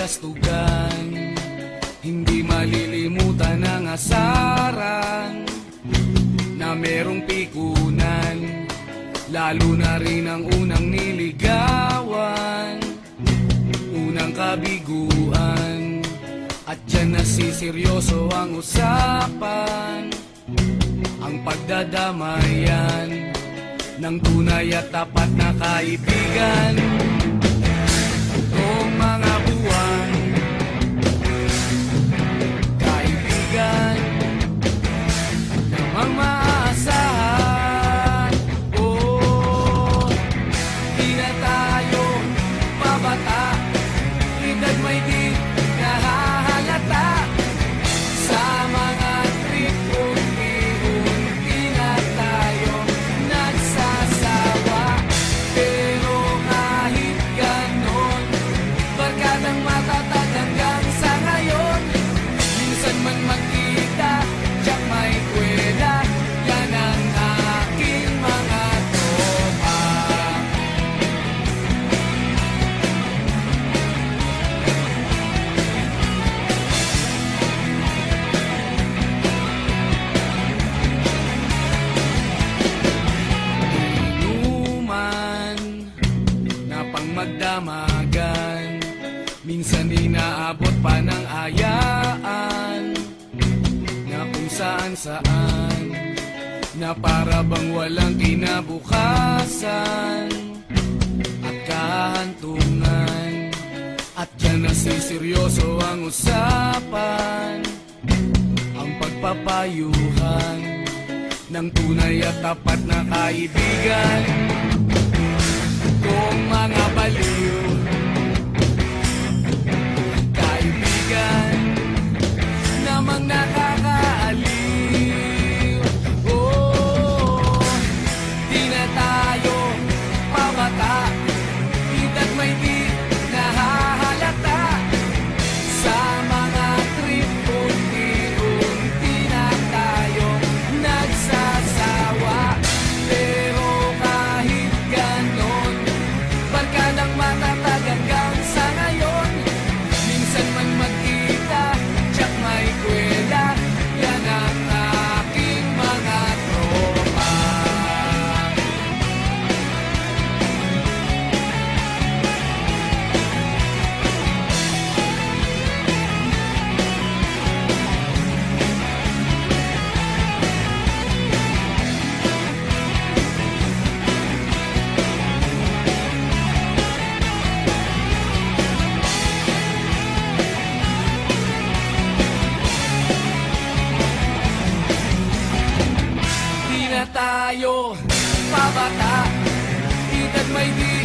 kabalastugan. Hindi malilimutan ang asaran na merong pikunan, lalo na rin ang unang niligawan, unang kabiguan. At dyan nasiseryoso ang usapan, ang pagdadamayan ng tunay at tapat na kaibigan. Noong mga buwan, kaibigan namang maaasahan. Oh, di na tayo pabata, edad may di nahahalata. Sa mga trip, unti-unti na tayo nagsasawa. Pero kahit ganon, barkadang matatag hanggang sa ngayon. Minsan man magkita, tiyak may kwela, yan ang aking mga tropa. Inuman na pang magdamagan, minsan inaabot pa ng ayaan, na kung saan-saan, na para bang walang kinabukasan at kahantungan. At dyan nasiseryoso ang usapan, ang pagpapayuhan ng tunay at tapat na kaibigan. Kung mga baliw, kaibigan namang nakakaaliw. Oh, di na tayo pabata, edad may di nahahalata. Sa mga trip, unti-unti na tayo nagsasawa. Pero kahit ganon, barkadang matatag hanggang sa ngayon. Minsan man magkita, tiyak may kwela, yan ang aking mga tropa. Di na tayo pabata, edad may di